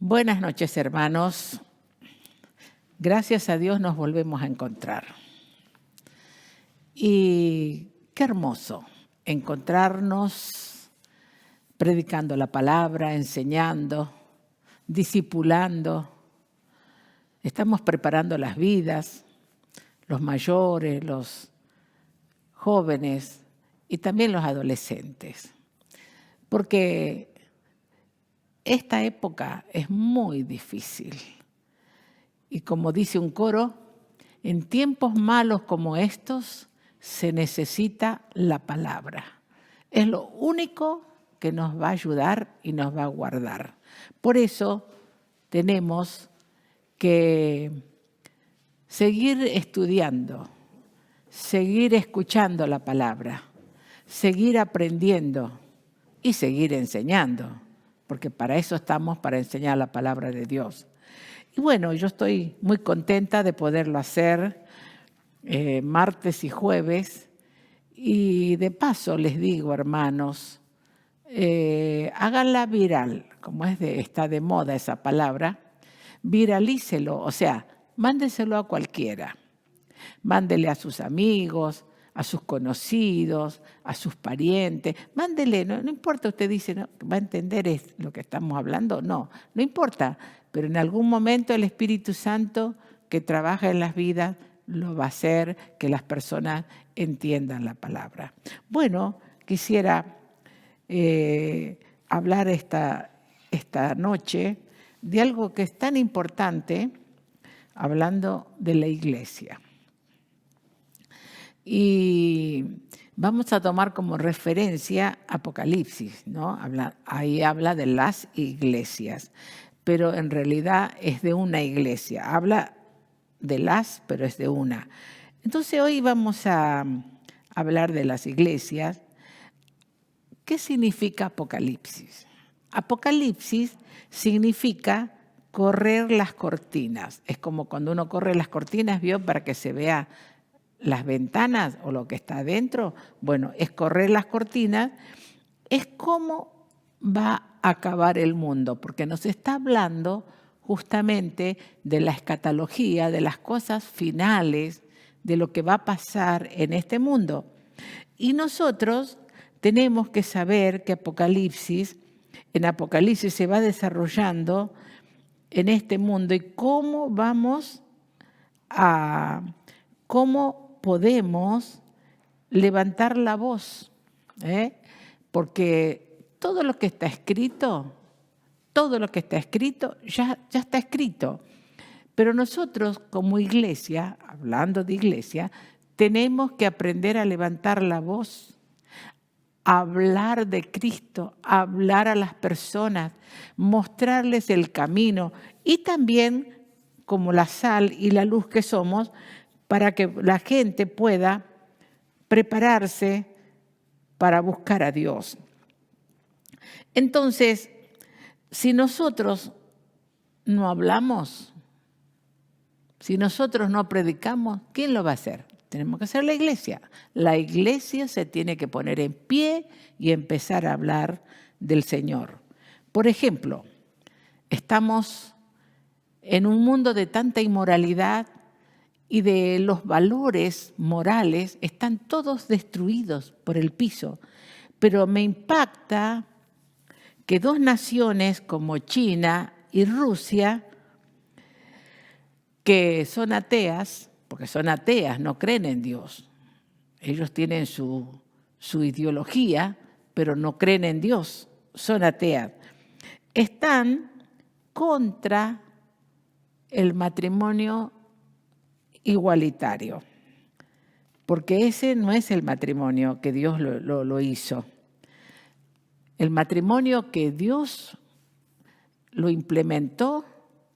Buenas noches, hermanos. Gracias a Dios nos volvemos a encontrar. Y qué hermoso encontrarnos predicando la palabra, enseñando, discipulando. Estamos preparando las vidas, los mayores, los jóvenes y también los adolescentes. Porque esta época es muy difícil. Y como dice un coro, en tiempos malos como estos se necesita la palabra. Es lo único que nos va a ayudar y nos va a guardar. Por eso tenemos que seguir estudiando, seguir escuchando la palabra, seguir aprendiendo y seguir enseñando, porque para eso estamos, para enseñar la palabra de Dios. Y bueno, yo estoy muy contenta de poderlo hacer martes y jueves. Y de paso les digo, hermanos, háganla viral, como está de moda esa palabra, viralícelo, o sea, mándeselo a cualquiera. Mándele a sus amigos, a sus conocidos, a sus parientes. Mándele, no importa, usted dice, ¿no? ¿Va a entender lo que estamos hablando? No importa, pero en algún momento el Espíritu Santo que trabaja en las vidas lo va a hacer que las personas entiendan la palabra. Bueno, quisiera hablar esta noche de algo que es tan importante, hablando de la iglesia. Y vamos a tomar como referencia Apocalipsis, ¿no? Ahí habla de las iglesias, pero en realidad es de una iglesia. Habla de las, pero es de una. Entonces hoy vamos a hablar de las iglesias. ¿Qué significa Apocalipsis? Apocalipsis significa correr las cortinas. Es como cuando uno corre las cortinas, ¿vio? Para que se vea las ventanas o lo que está adentro. Bueno, es correr las cortinas. Es cómo va a acabar el mundo, porque nos está hablando justamente de la escatología, de las cosas finales, de lo que va a pasar en este mundo. Y nosotros tenemos que saber que en Apocalipsis se va desarrollando en este mundo y cómo podemos levantar la voz, porque todo lo que está escrito ya está escrito. Pero nosotros como iglesia, hablando de iglesia, tenemos que aprender a levantar la voz, a hablar de Cristo, a hablar a las personas, mostrarles el camino y también como la sal y la luz que somos, para que la gente pueda prepararse para buscar a Dios. Entonces, si nosotros no hablamos, si nosotros no predicamos, ¿quién lo va a hacer? Tenemos que hacer la iglesia. La iglesia se tiene que poner en pie y empezar a hablar del Señor. Por ejemplo, estamos en un mundo de tanta inmoralidad y de los valores morales están todos destruidos por el piso. Pero me impacta que dos naciones como China y Rusia, que son ateas, porque son ateas, no creen en Dios. Ellos tienen su ideología, pero no creen en Dios, son ateas. Están contra el matrimonio igualitario, porque ese no es el matrimonio que Dios lo hizo. El matrimonio que Dios lo implementó,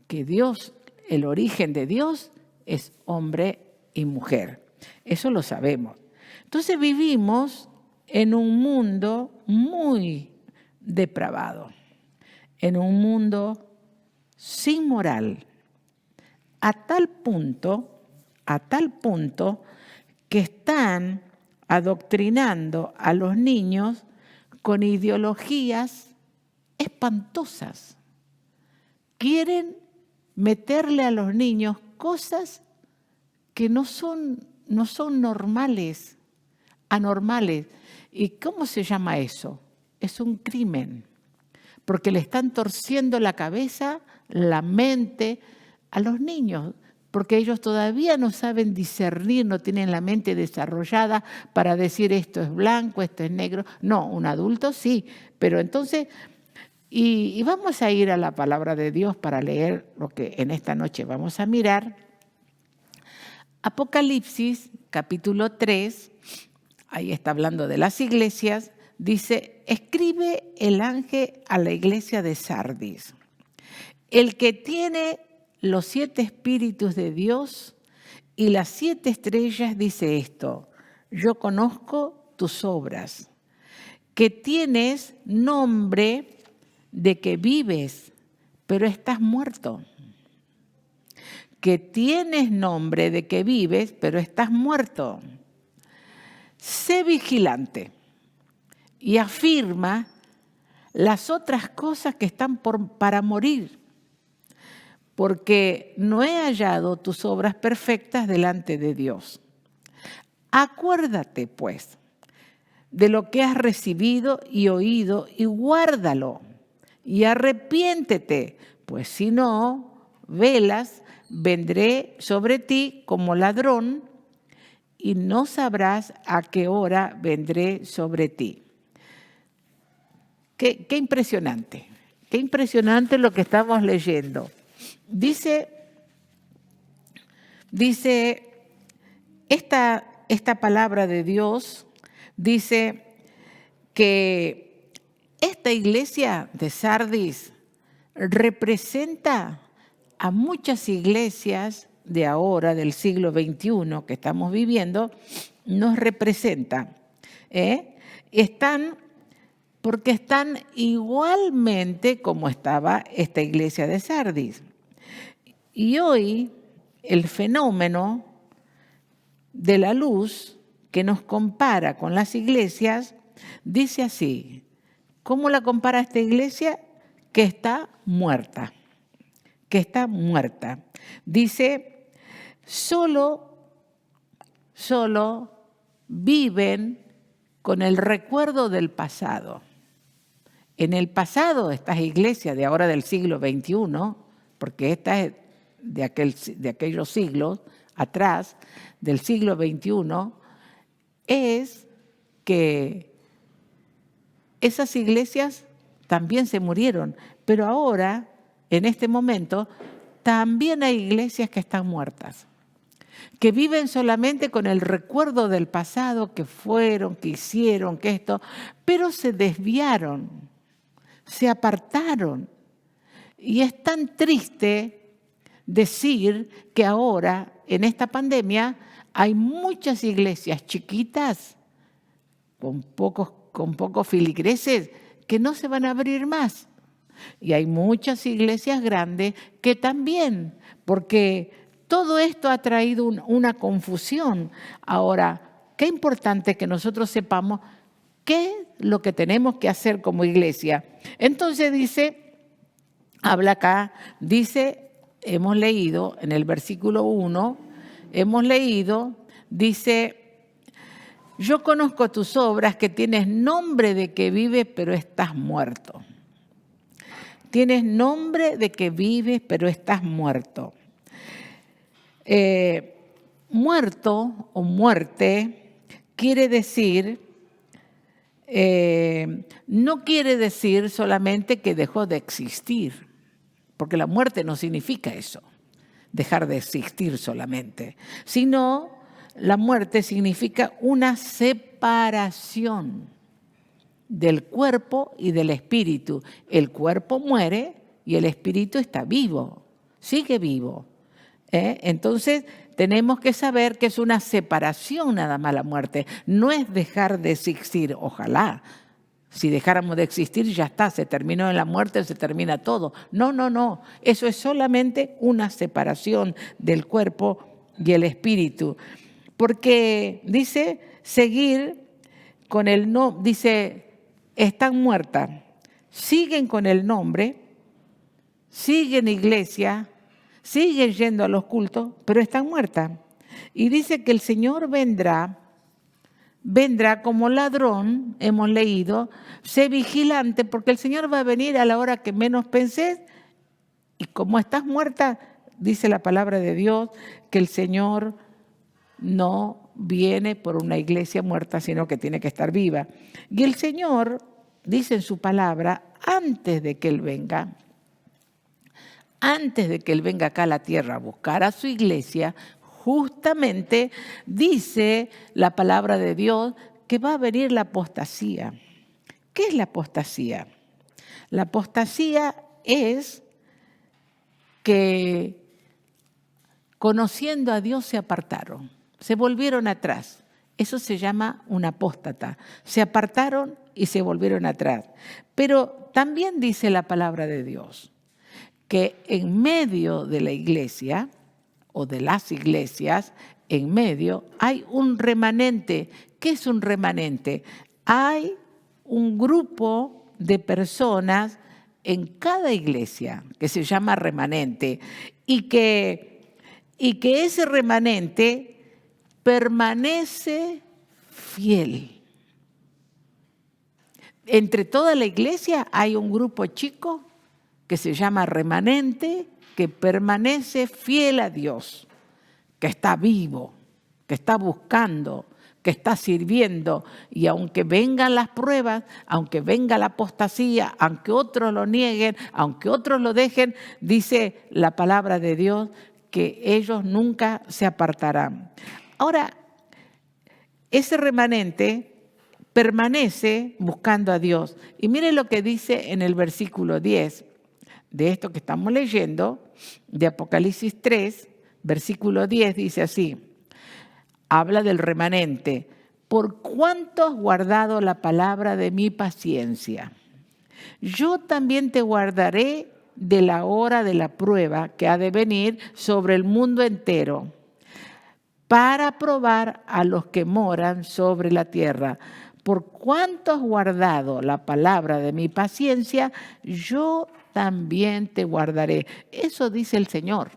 el origen de Dios es hombre y mujer. Eso lo sabemos. Entonces vivimos en un mundo muy depravado, en un mundo sin moral, a tal punto que están adoctrinando a los niños con ideologías espantosas quieren meterle a los niños cosas que no son normales, anormales. ¿Y cómo se llama eso? Es un crimen, porque le están torciendo la cabeza, la mente a los niños, porque ellos todavía no saben discernir, no tienen la mente desarrollada para decir esto es blanco, esto es negro. No, un adulto sí, pero entonces, y vamos a ir a la palabra de Dios para leer lo que en esta noche vamos a mirar. Apocalipsis, capítulo 3, ahí está hablando de las iglesias, dice, escribe el ángel a la iglesia de Sardis, el que tiene los 7 espíritus de Dios y las 7 estrellas dice esto, yo conozco tus obras, que tienes nombre de que vives, pero estás muerto. Que tienes nombre de que vives, pero estás muerto. Sé vigilante y afirma las otras cosas que están para morir, porque no he hallado tus obras perfectas delante de Dios. Acuérdate, pues, de lo que has recibido y oído y guárdalo y arrepiéntete, pues si no, velas, vendré sobre ti como ladrón y no sabrás a qué hora vendré sobre ti. Qué impresionante lo que estamos leyendo. Dice esta palabra de Dios, dice que esta iglesia de Sardis representa a muchas iglesias de ahora, del siglo XXI que estamos viviendo, nos representa. Porque están igualmente como estaba esta iglesia de Sardis. Y hoy el fenómeno de la luz que nos compara con las iglesias dice así. ¿Cómo la compara esta iglesia? Que está muerta. Que está muerta. Dice, solo viven con el recuerdo del pasado. En el pasado, estas iglesias de ahora del siglo XXI, porque esta es de aquellos siglos atrás, del siglo XXI, es que esas iglesias también se murieron, pero ahora, en este momento, también hay iglesias que están muertas, que viven solamente con el recuerdo del pasado, que fueron, que hicieron, que esto, pero se desviaron, se apartaron. Y es tan triste decir que ahora, en esta pandemia, hay muchas iglesias chiquitas, con pocos filigreses, que no se van a abrir más. Y hay muchas iglesias grandes que también, porque todo esto ha traído una confusión. Ahora, qué importante que nosotros sepamos qué es lo que tenemos que hacer como iglesia. Entonces habla acá, hemos leído en el versículo 1, dice, yo conozco tus obras, que tienes nombre de que vives, pero estás muerto. Tienes nombre de que vives, pero estás muerto. Muerto o muerte quiere decir, no quiere decir solamente que dejó de existir, porque la muerte no significa eso, dejar de existir solamente, sino la muerte significa una separación del cuerpo y del espíritu. El cuerpo muere y el espíritu está vivo, sigue vivo. Entonces tenemos que saber que es una separación nada más la muerte, no es dejar de existir, ojalá. Si dejáramos de existir ya está, se terminó en la muerte, se termina todo. No, eso es solamente una separación del cuerpo y el espíritu. Porque dice, seguir con el no, dice, están muertas, siguen con el nombre, siguen iglesia, siguen yendo a los cultos, pero están muertas. Y dice que el Señor vendrá como ladrón, hemos leído, sé vigilante, porque el Señor va a venir a la hora que menos pensés, y como estás muerta, dice la palabra de Dios, que el Señor no viene por una iglesia muerta, sino que tiene que estar viva. Y el Señor dice en su palabra, antes de que Él venga acá a la tierra a buscar a su iglesia, justamente dice la palabra de Dios que va a venir la apostasía. ¿Qué es la apostasía? La apostasía es que conociendo a Dios se apartaron, se volvieron atrás. Eso se llama un apóstata. Se apartaron y se volvieron atrás. Pero también dice la palabra de Dios que en medio de la iglesia o de las iglesias, en medio hay un remanente. ¿Qué es un remanente? Hay un grupo de personas en cada iglesia que se llama remanente y que ese remanente permanece fiel. Entre toda la iglesia hay un grupo chico que se llama remanente, que permanece fiel a Dios, que está vivo, que está buscando, que está sirviendo. Y aunque vengan las pruebas, aunque venga la apostasía, aunque otros lo nieguen, aunque otros lo dejen, dice la palabra de Dios que ellos nunca se apartarán. Ahora, ese remanente permanece buscando a Dios. Y mire lo que dice en el versículo 10 de esto que estamos leyendo, de Apocalipsis 3, versículo 10, dice así, habla del remanente. ¿Por cuánto has guardado la palabra de mi paciencia? Yo también te guardaré de la hora de la prueba que ha de venir sobre el mundo entero, para probar a los que moran sobre la tierra. Por cuánto has guardado la palabra de mi paciencia, yo también te guardaré. Eso dice el Señor.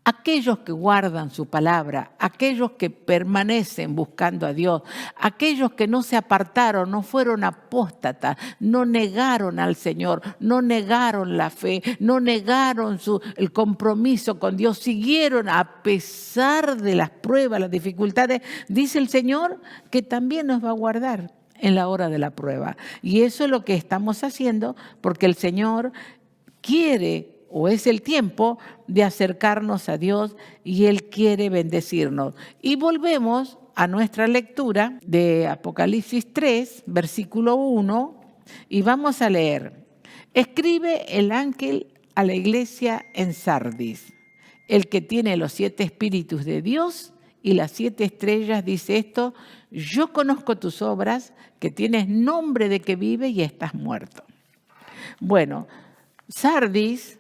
Aquellos que guardan su palabra, aquellos que permanecen buscando a Dios, aquellos que no se apartaron, no fueron apóstatas, no negaron al Señor, no negaron la fe, no negaron el compromiso con Dios, siguieron a pesar de las pruebas, las dificultades, dice el Señor que también nos va a guardar en la hora de la prueba. Y eso es lo que estamos haciendo porque el Señor quiere o es el tiempo de acercarnos a Dios y Él quiere bendecirnos. Y volvemos a nuestra lectura de Apocalipsis 3, versículo 1, y vamos a leer. Escribe el ángel a la iglesia en Sardis, el que tiene los 7 espíritus de Dios y las 7 estrellas, dice esto, yo conozco tus obras, que tienes nombre de que vives y estás muerto. Bueno, Sardis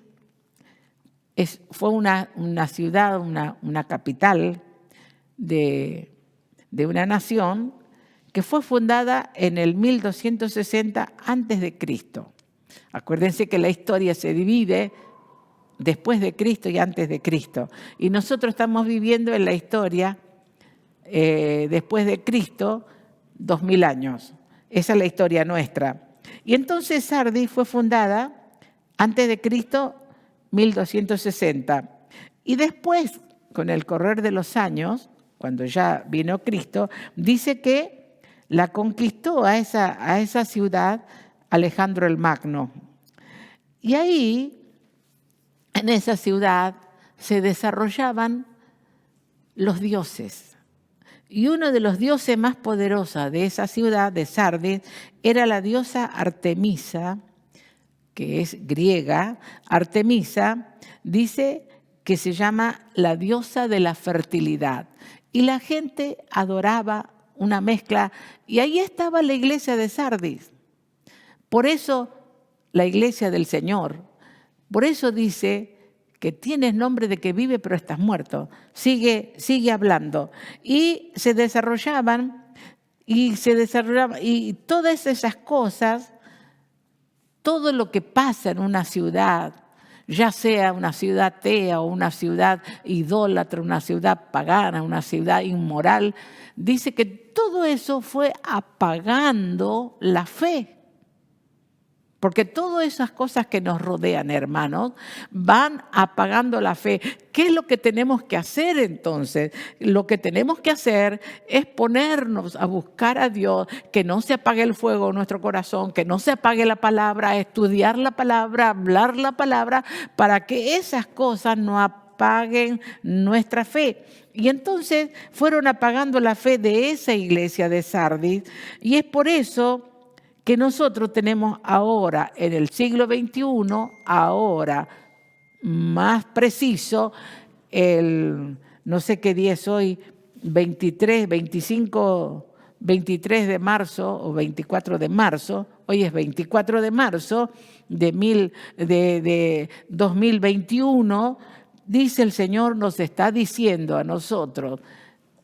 fue una ciudad, una capital de una nación que fue fundada en el 1260 a.C. Acuérdense que la historia se divide después de Cristo y antes de Cristo. Y nosotros estamos viviendo en la historia después de Cristo 2000 años. Esa es la historia nuestra. Y entonces Sardis fue fundada antes de Cristo 1260. Y después, con el correr de los años, cuando ya vino Cristo, dice que la conquistó a esa ciudad Alejandro el Magno. Y ahí, en esa ciudad, se desarrollaban los dioses. Y uno de los dioses más poderosos de esa ciudad, de Sardis, era la diosa Artemisa, que es griega. Artemisa dice que se llama la diosa de la fertilidad. Y la gente adoraba una mezcla. Y ahí estaba la iglesia de Sardis. Por eso la iglesia del Señor. Por eso dice que tienes nombre de que vive pero estás muerto. Sigue hablando. Y se desarrollaban y todas esas cosas todo lo que pasa en una ciudad, ya sea una ciudad atea o una ciudad idólatra, una ciudad pagana, una ciudad inmoral, dice que todo eso fue apagando la fe. Porque todas esas cosas que nos rodean, hermanos, van apagando la fe. ¿Qué es lo que tenemos que hacer entonces? Lo que tenemos que hacer es ponernos a buscar a Dios, que no se apague el fuego en nuestro corazón, que no se apague la palabra, estudiar la palabra, hablar la palabra, para que esas cosas no apaguen nuestra fe. Y entonces fueron apagando la fe de esa iglesia de Sardis, y es por eso que nosotros tenemos ahora, en el siglo XXI, ahora más preciso, no sé qué día es hoy, 23 de marzo o 24 de marzo, hoy es 24 de marzo de 2021, dice el Señor, nos está diciendo a nosotros,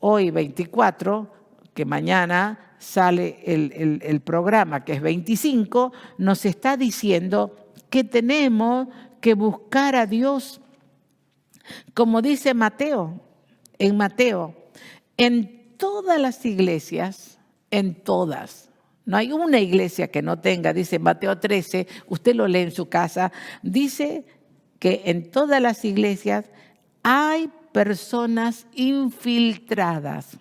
hoy 24, que mañana sale el programa, que es 25, nos está diciendo que tenemos que buscar a Dios. Como dice Mateo, en todas las iglesias, en todas, no hay una iglesia que no tenga, dice Mateo 13, usted lo lee en su casa, dice que en todas las iglesias hay personas infiltradas.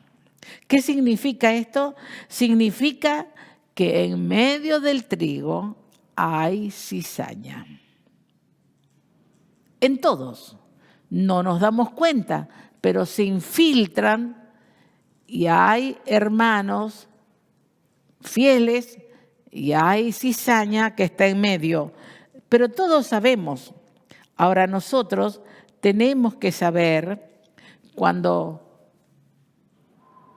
¿Qué significa esto? Significa que en medio del trigo hay cizaña. En todos. No nos damos cuenta, pero se infiltran y hay hermanos fieles y hay cizaña que está en medio. Pero todos sabemos. Ahora nosotros tenemos que saber cuando...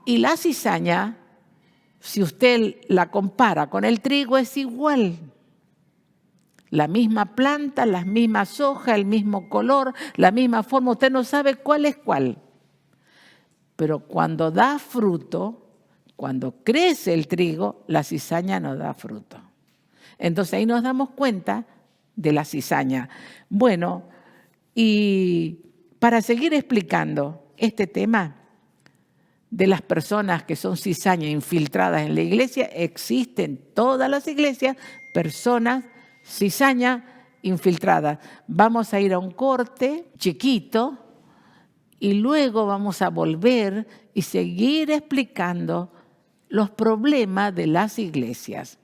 Y la cizaña, si usted la compara con el trigo, es igual. La misma planta, las mismas hojas, el mismo color, la misma forma. Usted no sabe cuál es cuál. Pero cuando da fruto, cuando crece el trigo, la cizaña no da fruto. Entonces ahí nos damos cuenta de la cizaña. Bueno, y para seguir explicando este tema, de las personas que son cizaña infiltradas en la iglesia, existen en todas las iglesias personas cizaña infiltradas. Vamos a ir a un corte chiquito y luego vamos a volver y seguir explicando los problemas de las iglesias.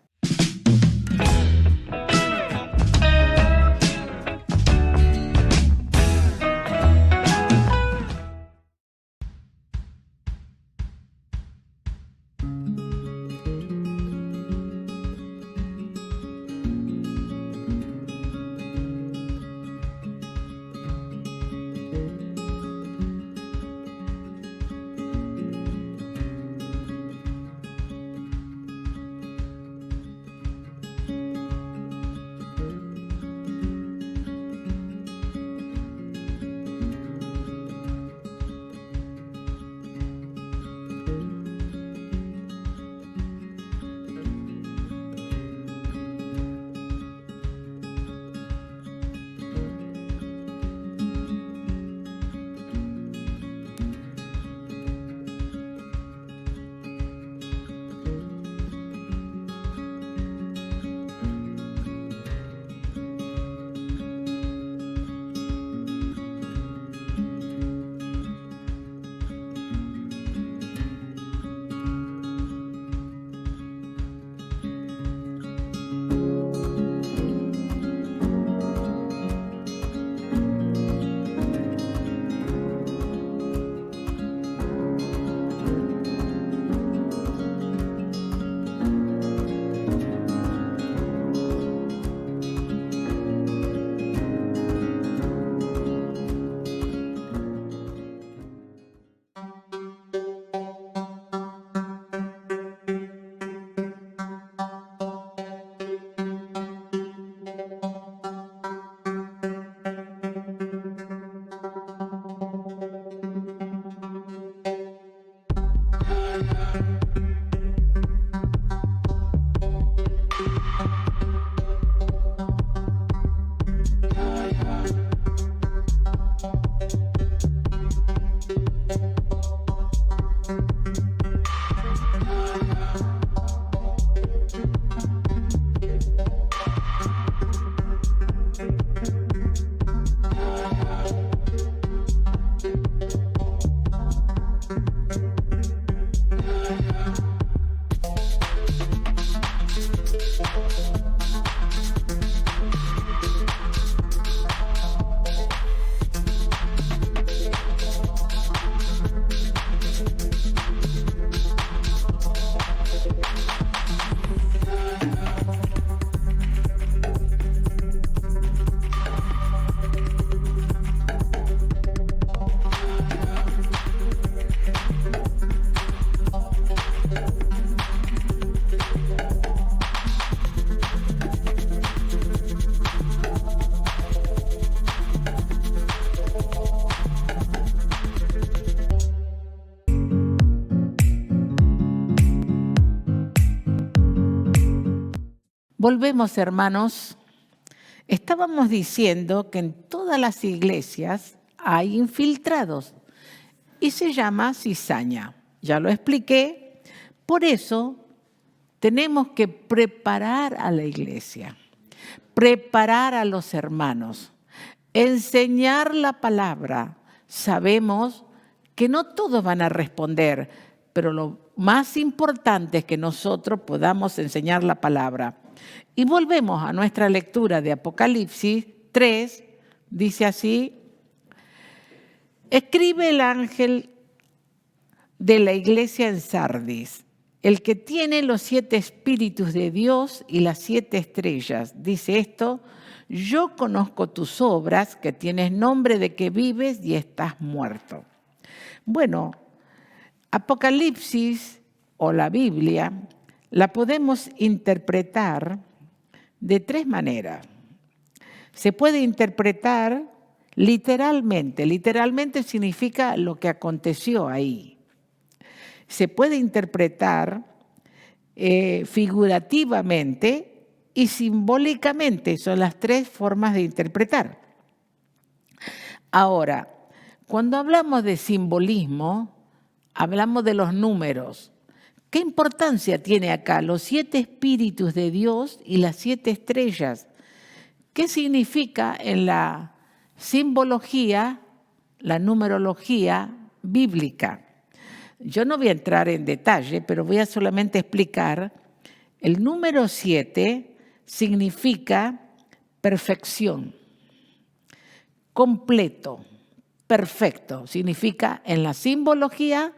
Volvemos, hermanos. Estábamos diciendo que en todas las iglesias hay infiltrados y se llama cizaña. Ya lo expliqué. Por eso tenemos que preparar a la iglesia, preparar a los hermanos, enseñar la palabra. Sabemos que no todos van a responder, pero lo más importante es que nosotros podamos enseñar la palabra. Y volvemos a nuestra lectura de Apocalipsis 3, dice así: escribe el ángel de la iglesia en Sardis, el que tiene los 7 espíritus de Dios y las 7 estrellas. Dice esto: yo conozco tus obras, que tienes nombre de que vives y estás muerto. Bueno, Apocalipsis o la Biblia la podemos interpretar de 3 maneras. Se puede interpretar literalmente. Literalmente significa lo que aconteció ahí. Se puede interpretar figurativamente y simbólicamente. Son las 3 formas de interpretar. Ahora, cuando hablamos de simbolismo, hablamos de los números. ¿Qué importancia tiene acá los 7 espíritus de Dios y las 7 estrellas? ¿Qué significa en la simbología, la numerología bíblica? Yo no voy a entrar en detalle, pero voy a solamente explicar. El número 7 significa perfección, completo, perfecto. Significa en la simbología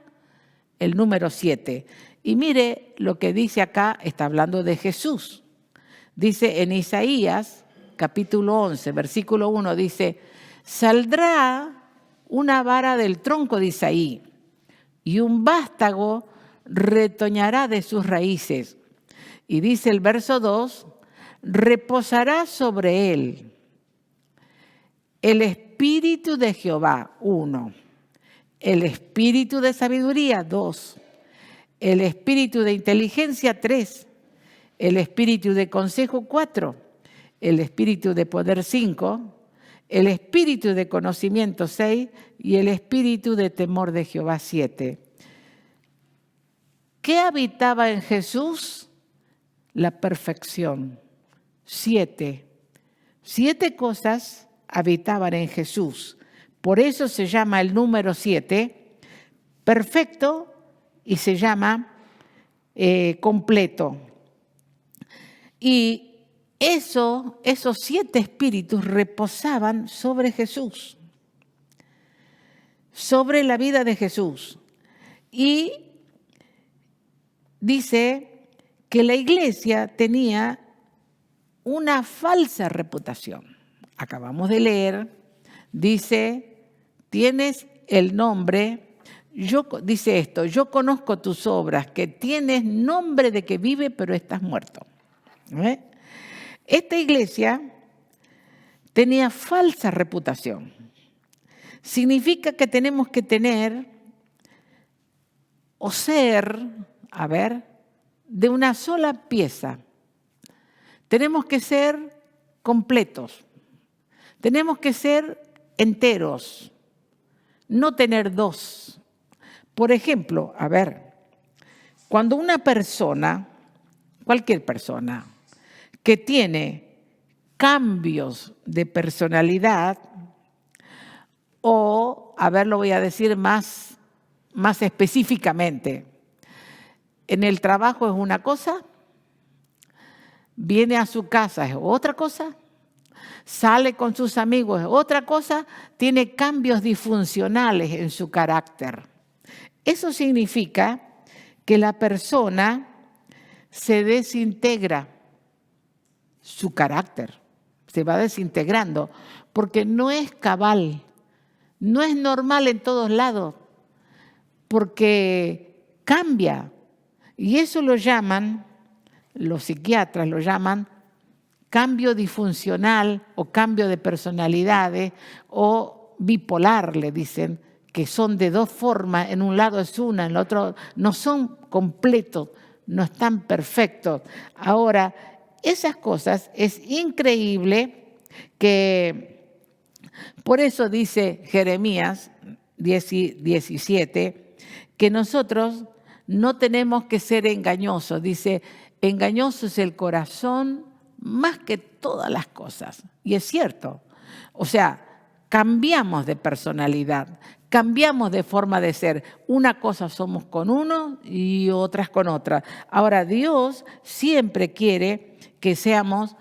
el número 7. Y mire lo que dice acá, está hablando de Jesús. Dice en Isaías, capítulo 11, versículo 1, dice: saldrá una vara del tronco de Isaí y un vástago retoñará de sus raíces. Y dice el verso 2, reposará sobre él el espíritu de Jehová, 1, el espíritu de sabiduría, 2, el espíritu de inteligencia, 3, el espíritu de consejo, 4, el espíritu de poder, 5, el espíritu de conocimiento, 6, y el espíritu de temor de Jehová, 7. ¿Qué habitaba en Jesús? La perfección. 7. 7 cosas habitaban en Jesús. Por eso se llama el número 7 perfecto y se llama completo. Y esos 7 espíritus reposaban sobre Jesús, sobre la vida de Jesús. Y dice que la iglesia tenía una falsa reputación. Acabamos de leer, dice, tienes el nombre, dice esto: yo conozco tus obras, que tienes nombre de que vive, pero estás muerto. Esta iglesia tenía falsa reputación. Significa que tenemos que tener o ser, de una sola pieza. Tenemos que ser completos. Tenemos que ser enteros, no tener 2. Por ejemplo, cuando una persona, cualquier persona, que tiene cambios de personalidad, o, lo voy a decir más específicamente, en el trabajo es una cosa, viene a su casa es otra cosa, sale con sus amigos es otra cosa, tiene cambios disfuncionales en su carácter. Eso significa que la persona se desintegra, su carácter se va desintegrando, porque no es cabal, no es normal en todos lados, porque cambia. Y eso lo llaman, los psiquiatras lo llaman cambio disfuncional o cambio de personalidades o bipolar, le dicen, que son de 2 formas, en un lado es una, en el otro no son completos, no están perfectos. Ahora, esas cosas es increíble que, por eso dice Jeremías 17, que nosotros no tenemos que ser engañosos. Dice, engañoso es el corazón más que todas las cosas. Y es cierto. O sea, cambiamos de personalidad, cambiamos de forma de ser. Una cosa somos con uno y otras con otra. Ahora, Dios siempre quiere que seamos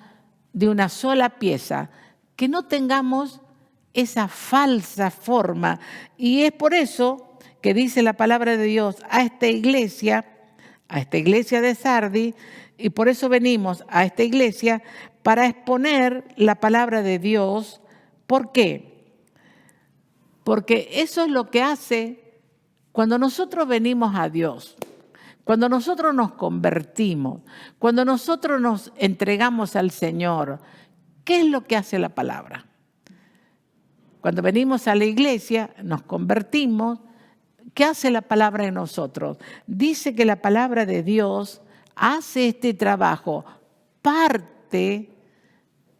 de una sola pieza, que no tengamos esa falsa forma. Y es por eso que dice la palabra de Dios a esta iglesia de Sardis, y por eso venimos a esta iglesia para exponer la palabra de Dios. ¿Por qué? Porque eso es lo que hace cuando nosotros venimos a Dios, cuando nosotros nos convertimos, cuando nosotros nos entregamos al Señor. ¿Qué es lo que hace la palabra? Cuando venimos a la iglesia, nos convertimos. ¿Qué hace la palabra en nosotros? Dice que la palabra de Dios hace este trabajo, parte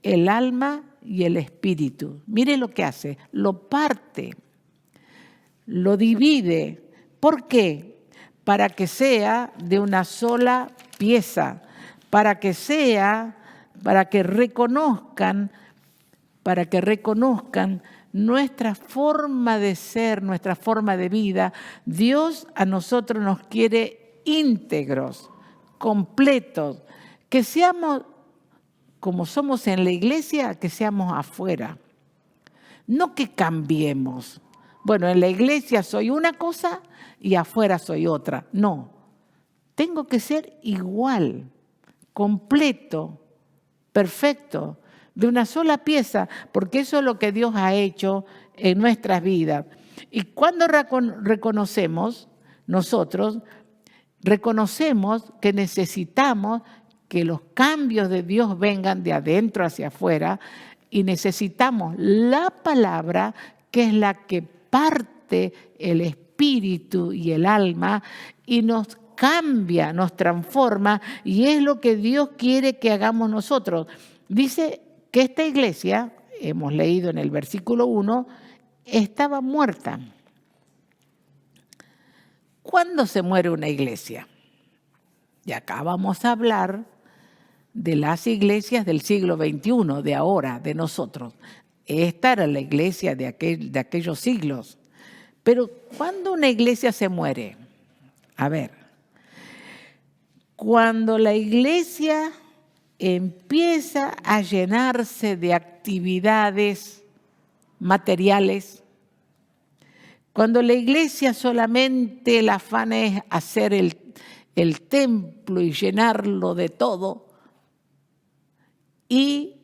el alma y el espíritu. Mire lo que hace, lo parte, lo divide. ¿Por qué? Para que sea de una sola pieza, para que reconozcan nuestra forma de ser, nuestra forma de vida. Dios a nosotros nos quiere íntegros, completos, que seamos como somos en la iglesia, que seamos afuera. No que cambiemos. Bueno, en la iglesia soy una cosa y afuera soy otra. No, tengo que ser igual, completo, perfecto, de una sola pieza, porque eso es lo que Dios ha hecho en nuestras vidas. Y cuando nosotros reconocemos que necesitamos que los cambios de Dios vengan de adentro hacia afuera, y necesitamos la palabra, que es la que parte el espíritu y el alma y nos cambia, nos transforma, y es lo que Dios quiere que hagamos nosotros. Dice que esta iglesia, hemos leído en el versículo 1, estaba muerta. ¿Cuándo se muere una iglesia? Y acá vamos a hablar de las iglesias del siglo XXI, de ahora, de nosotros. Esta era la iglesia de aquellos siglos. Pero ¿cuándo una iglesia se muere? A ver, cuando la iglesia empieza a llenarse de actividades materiales, cuando la iglesia solamente el afán es hacer el templo y llenarlo de todo, y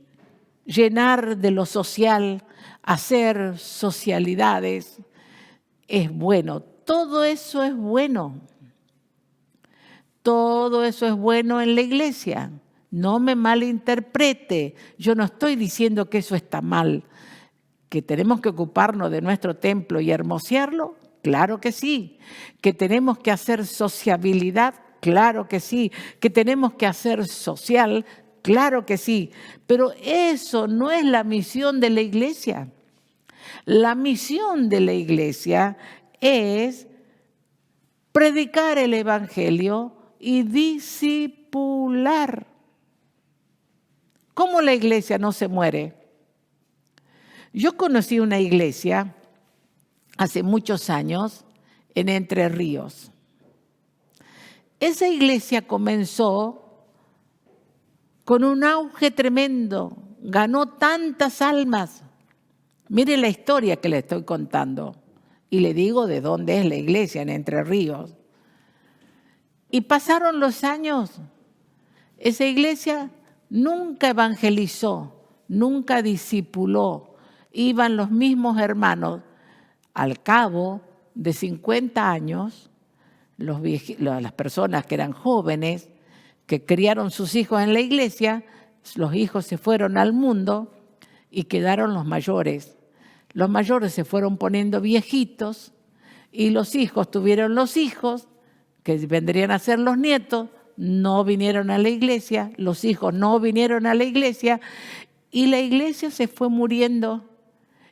llenar de lo social, hacer socialidades, es bueno. Todo eso es bueno. Todo eso es bueno en la iglesia. No me malinterprete. Yo no estoy diciendo que eso está mal. ¿Que tenemos que ocuparnos de nuestro templo y hermosearlo? Claro que sí. ¿Que tenemos que hacer sociabilidad? Claro que sí. ¿Que tenemos que hacer social? Claro que sí, pero eso no es la misión de la iglesia. La misión de la iglesia es predicar el evangelio y discipular. ¿Cómo la iglesia no se muere? Yo conocí una iglesia hace muchos años en Entre Ríos. Esa iglesia comenzó con un auge tremendo, ganó tantas almas. Mire la historia que le estoy contando y le digo de dónde es la iglesia en Entre Ríos. Y pasaron los años, esa iglesia nunca evangelizó, nunca discipuló, iban los mismos hermanos. Al cabo de 50 años, las personas que eran jóvenes, que criaron sus hijos en la iglesia, los hijos se fueron al mundo y quedaron los mayores. Los mayores se fueron poniendo viejitos y los hijos tuvieron los hijos, que vendrían a ser los nietos, no vinieron a la iglesia, los hijos no vinieron a la iglesia y la iglesia se fue muriendo.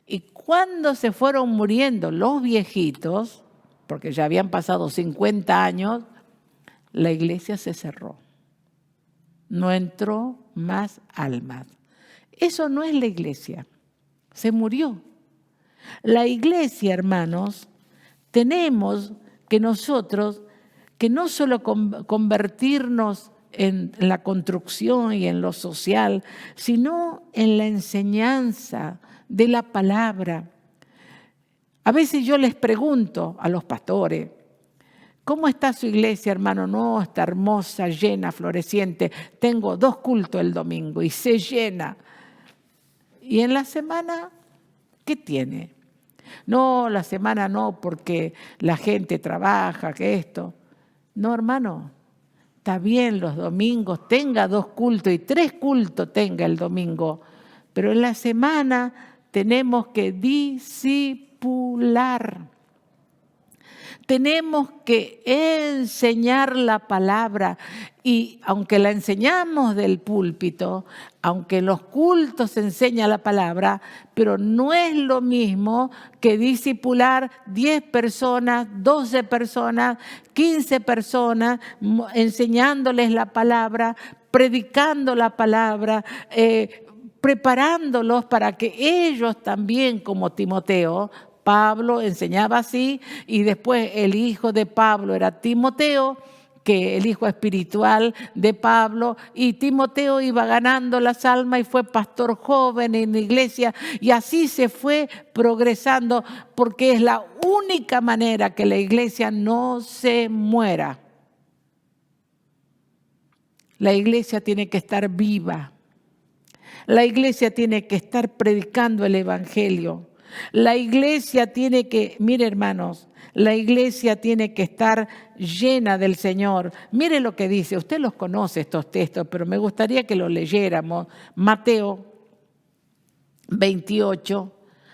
Y cuando se fueron muriendo los viejitos, porque ya habían pasado 50 años, la iglesia se cerró. No entró más almas. Eso no es la iglesia. Se murió. La iglesia, hermanos, tenemos que nosotros, que no solo convertirnos en la construcción y en lo social, sino en la enseñanza de la palabra. A veces yo les pregunto a los pastores, ¿cómo está su iglesia, hermano? No, está hermosa, llena, floreciente. Tengo 2 cultos el domingo y se llena. ¿Y en la semana qué tiene? No, la semana no, porque la gente trabaja, que esto. No, hermano, está bien los domingos, tenga 2 cultos y 3 cultos tenga el domingo, pero en la semana tenemos que discipular. Tenemos que enseñar la palabra y aunque la enseñamos del púlpito, aunque en los cultos se enseña la palabra, pero no es lo mismo que discipular 10 personas, 12 personas, 15 personas, enseñándoles la palabra, predicando la palabra, preparándolos para que ellos también, como Timoteo, Pablo enseñaba así y después el hijo de Pablo era Timoteo, que el hijo espiritual de Pablo, y Timoteo iba ganando las almas y fue pastor joven en la iglesia y así se fue progresando porque es la única manera que la iglesia no se muera. La iglesia tiene que estar viva. La iglesia tiene que estar predicando el evangelio. La iglesia tiene que, mire hermanos, la iglesia tiene que estar llena del Señor. Mire lo que dice, usted los conoce estos textos, pero me gustaría que los leyéramos. Mateo 28,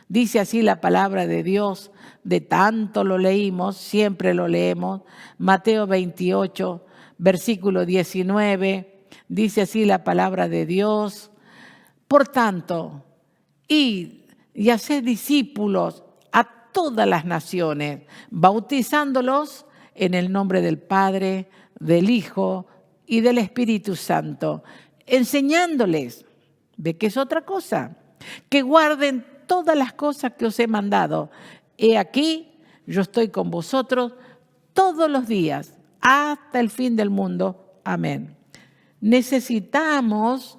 dice así la palabra de Dios, de tanto lo leímos, siempre lo leemos. Mateo 28, versículo 19, dice así la palabra de Dios. Por tanto, id y haced discípulos a todas las naciones, bautizándolos en el nombre del Padre, del Hijo y del Espíritu Santo, enseñándoles, ¿ve que es otra cosa? Que guarden todas las cosas que os he mandado. He aquí, yo estoy con vosotros todos los días, hasta el fin del mundo. Amén. Necesitamos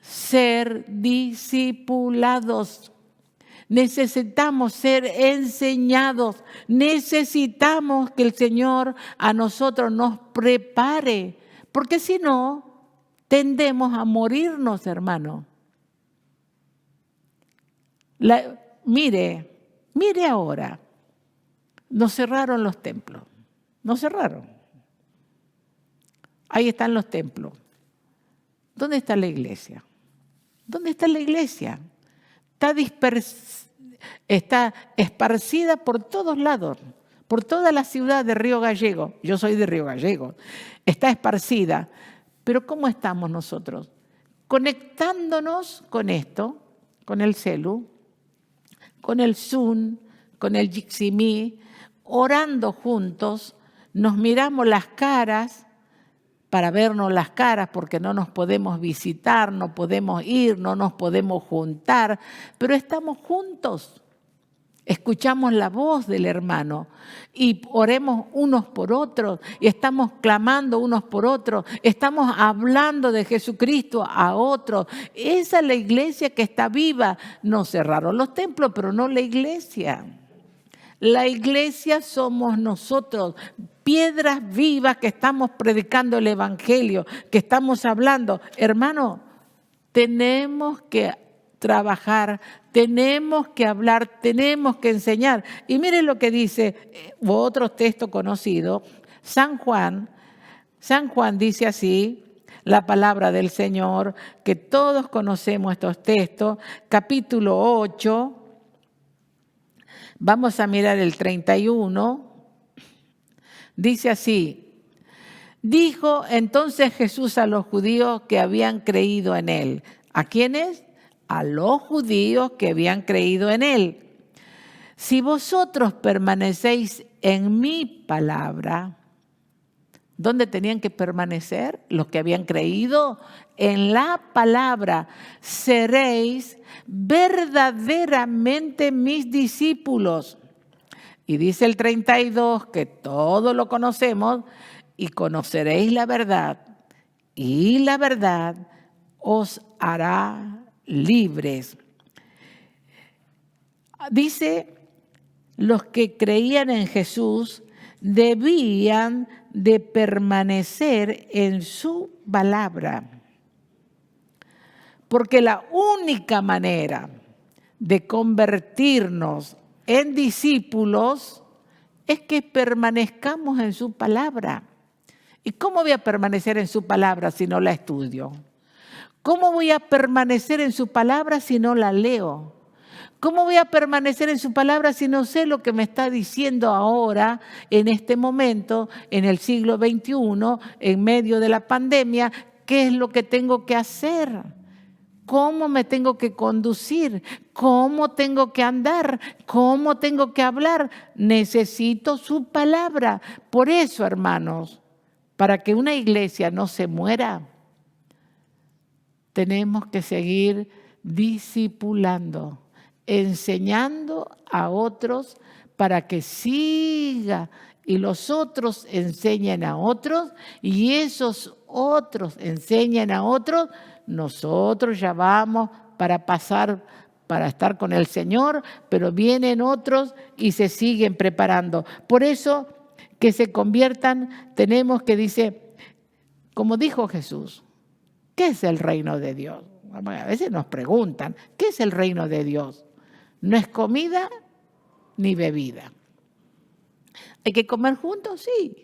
ser discipulados. Necesitamos ser enseñados. Necesitamos que el Señor a nosotros nos prepare, porque si no, tendemos a morirnos, hermano. Mire ahora, nos cerraron los templos, nos cerraron. Ahí están los templos. ¿Dónde está la iglesia? ¿Dónde está la iglesia? Está esparcida por todos lados, por toda la ciudad de Río Gallego. Yo soy de Río Gallego. Está esparcida. Pero ¿cómo estamos nosotros? Conectándonos con esto, con el celu, con el Zoom, con el Jitsi, orando juntos, nos miramos las caras, para vernos las caras porque no nos podemos visitar, no podemos ir, no nos podemos juntar, pero estamos juntos. Escuchamos la voz del hermano y oremos unos por otros y estamos clamando unos por otros, estamos hablando de Jesucristo a otros. Esa es la iglesia que está viva. No cerraron los templos, pero no la iglesia. La iglesia somos nosotros, piedras vivas que estamos predicando el evangelio, que estamos hablando. Hermano, tenemos que trabajar, tenemos que hablar, tenemos que enseñar. Y miren lo que dice otro texto conocido, San Juan dice así, la palabra del Señor, que todos conocemos estos textos, capítulo 8, vamos a mirar el 31, Dice así: dijo entonces Jesús a los judíos que habían creído en él. ¿A quiénes? A los judíos que habían creído en él. Si vosotros permanecéis en mi palabra, ¿dónde tenían que permanecer? Los que habían creído en la palabra, seréis verdaderamente mis discípulos. Y dice el 32, que todos lo conocemos, y conoceréis la verdad, y la verdad os hará libres. Dice, los que creían en Jesús debían de permanecer en su palabra. Porque la única manera de convertirnos en discípulos es que permanezcamos en su palabra. ¿Y cómo voy a permanecer en su palabra si no la estudio? ¿Cómo voy a permanecer en su palabra si no la leo? ¿Cómo voy a permanecer en su palabra si no sé lo que me está diciendo ahora, en este momento, en el siglo XXI, en medio de la pandemia? ¿Qué es lo que tengo que hacer? ¿Cómo me tengo que conducir? ¿Cómo tengo que andar? ¿Cómo tengo que hablar? Necesito su palabra. Por eso, hermanos, para que una iglesia no se muera, tenemos que seguir discipulando, enseñando a otros para que siga y los otros enseñen a otros y esos otros enseñen a otros. Nosotros ya vamos para pasar, para estar con el Señor, pero vienen otros y se siguen preparando. Por eso que se conviertan, tenemos que, dice, como dijo Jesús, ¿qué es el reino de Dios? A veces nos preguntan, ¿qué es el reino de Dios? No es comida ni bebida. ¿Hay que comer juntos? Sí.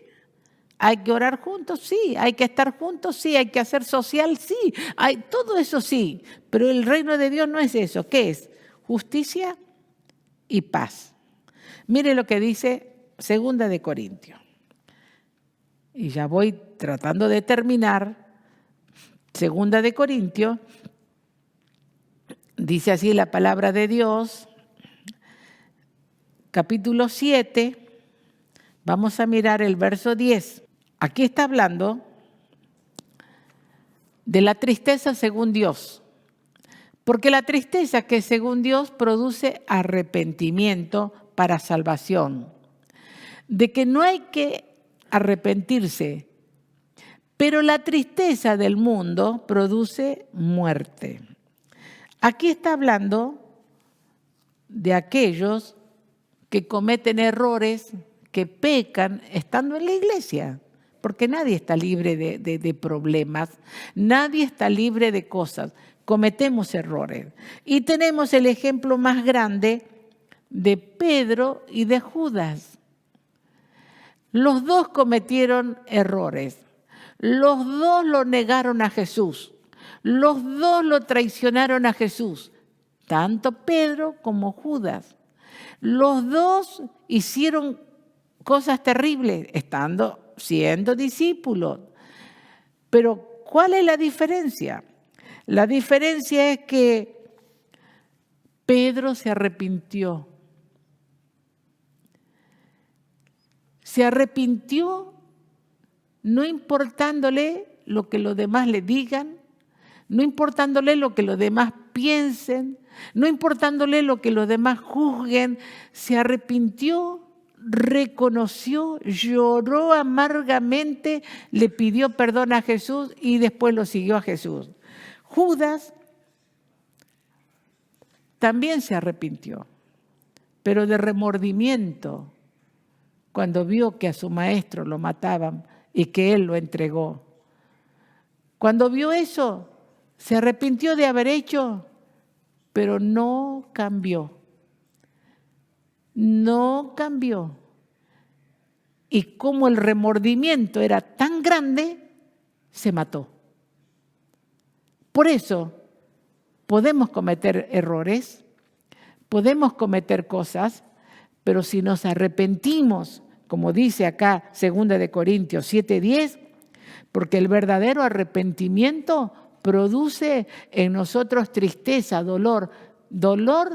¿Hay que orar juntos? Sí. ¿Hay que estar juntos? Sí. ¿Hay que hacer social? Sí. Todo eso sí. Pero el reino de Dios no es eso. ¿Qué es? Justicia y paz. Mire lo que dice 2 de Corintios. Y ya voy tratando de terminar. 2 de Corintios. Dice así la palabra de Dios. Capítulo 7. Vamos a mirar el verso 10. Aquí está hablando de la tristeza según Dios. Porque la tristeza que según Dios produce arrepentimiento para salvación. De que no hay que arrepentirse. Pero la tristeza del mundo produce muerte. Aquí está hablando de aquellos que cometen errores, que pecan estando en la iglesia, porque nadie está libre de problemas, nadie está libre de cosas, cometemos errores. Y tenemos el ejemplo más grande de Pedro y de Judas. Los dos cometieron errores, los dos lo negaron a Jesús, los dos lo traicionaron a Jesús, tanto Pedro como Judas. Los dos hicieron cosas terribles, siendo discípulos. Pero, ¿cuál es la diferencia? La diferencia es que Pedro se arrepintió. Se arrepintió no importándole lo que los demás le digan, no importándole lo que los demás piensen, no importándole lo que los demás juzguen. Se arrepintió, reconoció, lloró amargamente, le pidió perdón a Jesús y después lo siguió a Jesús. Judas también se arrepintió, pero de remordimiento, cuando vio que a su maestro lo mataban y que él lo entregó. Cuando vio eso, se arrepintió de haber hecho, pero no cambió. No cambió. Y como el remordimiento era tan grande, se mató. Por eso podemos cometer errores, podemos cometer cosas, pero si nos arrepentimos como dice acá 2 de Corintios 7:10, porque el verdadero arrepentimiento produce en nosotros tristeza, dolor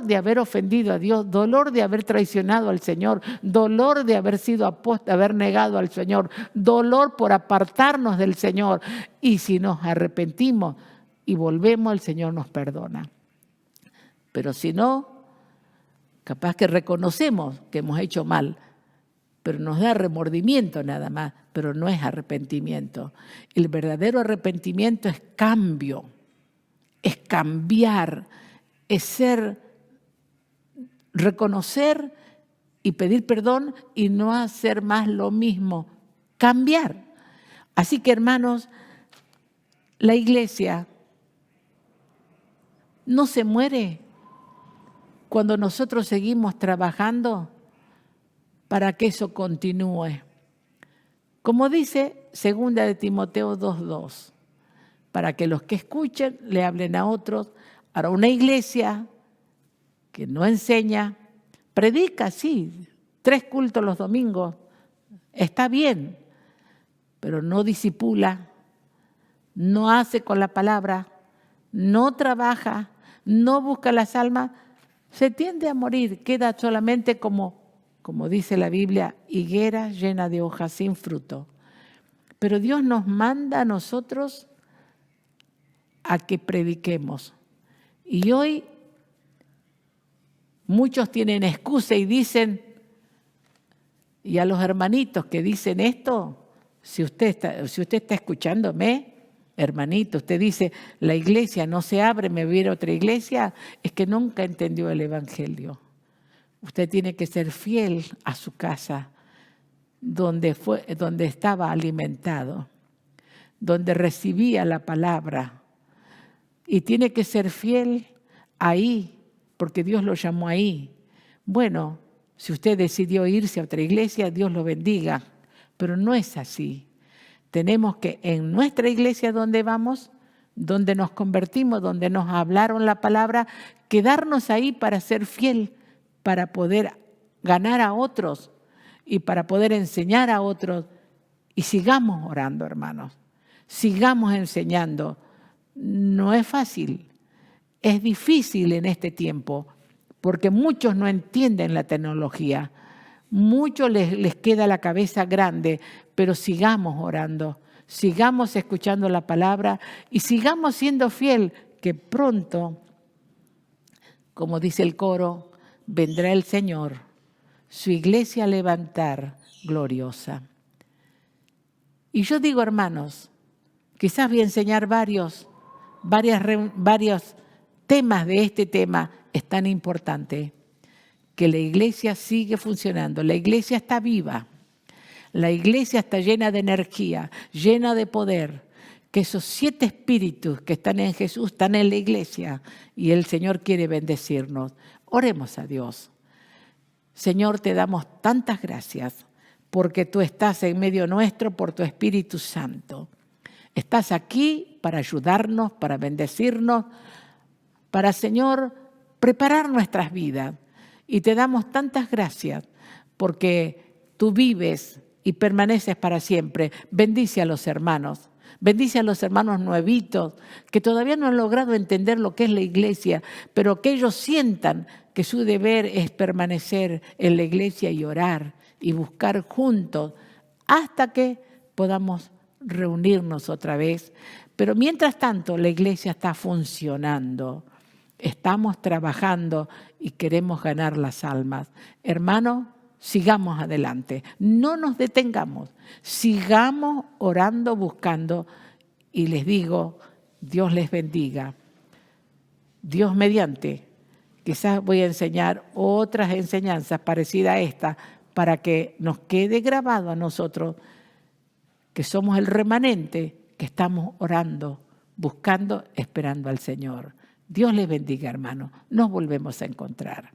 de haber ofendido a Dios, dolor de haber traicionado al Señor, dolor de haber sido apóstata, haber negado al Señor, dolor por apartarnos del Señor. Y si nos arrepentimos y volvemos, el Señor nos perdona. Pero si no, capaz que reconocemos que hemos hecho mal, pero nos da remordimiento nada más, pero no es arrepentimiento. El verdadero arrepentimiento es cambio, es cambiar, es reconocer y pedir perdón y no hacer más lo mismo, cambiar. Así que, hermanos, la iglesia no se muere cuando nosotros seguimos trabajando para que eso continúe. Como dice 2 de Timoteo 2:2, para que los que escuchen le hablen a otros. Ahora, una iglesia que no enseña, predica, sí, 3 cultos los domingos, está bien, pero no discipula, no hace con la palabra, no trabaja, no busca las almas, se tiende a morir, queda solamente como dice la Biblia, higuera llena de hojas sin fruto. Pero Dios nos manda a nosotros a que prediquemos. Y hoy muchos tienen excusa y dicen, y a los hermanitos que dicen esto, si usted está escuchándome, hermanito, usted dice, la iglesia no se abre, me voy a ir a otra iglesia, es que nunca entendió el evangelio. Usted tiene que ser fiel a su casa, donde estaba alimentado, donde recibía la palabra. Y tiene que ser fiel ahí, porque Dios lo llamó ahí. Bueno, si usted decidió irse a otra iglesia, Dios lo bendiga, pero no es así. Tenemos que en nuestra iglesia donde vamos, donde nos convertimos, donde nos hablaron la palabra, quedarnos ahí para ser fiel, para poder ganar a otros y para poder enseñar a otros. Y sigamos orando, hermanos. Sigamos enseñando. No es fácil, es difícil en este tiempo, porque muchos no entienden la tecnología. Muchos les queda la cabeza grande, pero sigamos orando, sigamos escuchando la palabra y sigamos siendo fiel, que pronto, como dice el coro, vendrá el Señor, su iglesia a levantar gloriosa. Y yo digo, hermanos, quizás voy a enseñar varios temas de este tema. Es tan importante que la iglesia sigue funcionando, la iglesia está viva, la iglesia está llena de energía, llena de poder, que esos 7 espíritus que están en Jesús están en la iglesia y el Señor quiere bendecirnos. Oremos a Dios. Señor, te damos tantas gracias porque tú estás en medio nuestro por tu Espíritu Santo. Estás aquí para ayudarnos, para bendecirnos, para, Señor, preparar nuestras vidas. Y te damos tantas gracias porque tú vives y permaneces para siempre. Bendice a los hermanos. Bendice a los hermanos nuevitos que todavía no han logrado entender lo que es la iglesia, pero que ellos sientan que su deber es permanecer en la iglesia y orar y buscar juntos hasta que podamos reunirnos otra vez. Pero mientras tanto la iglesia está funcionando, estamos trabajando y queremos ganar las almas. Hermano, sigamos adelante, no nos detengamos, sigamos orando, buscando y les digo, Dios les bendiga. Dios mediante, quizás voy a enseñar otras enseñanzas parecidas a esta para que nos quede grabado a nosotros que somos el remanente que estamos orando, buscando, esperando al Señor. Dios les bendiga, hermano. Nos volvemos a encontrar.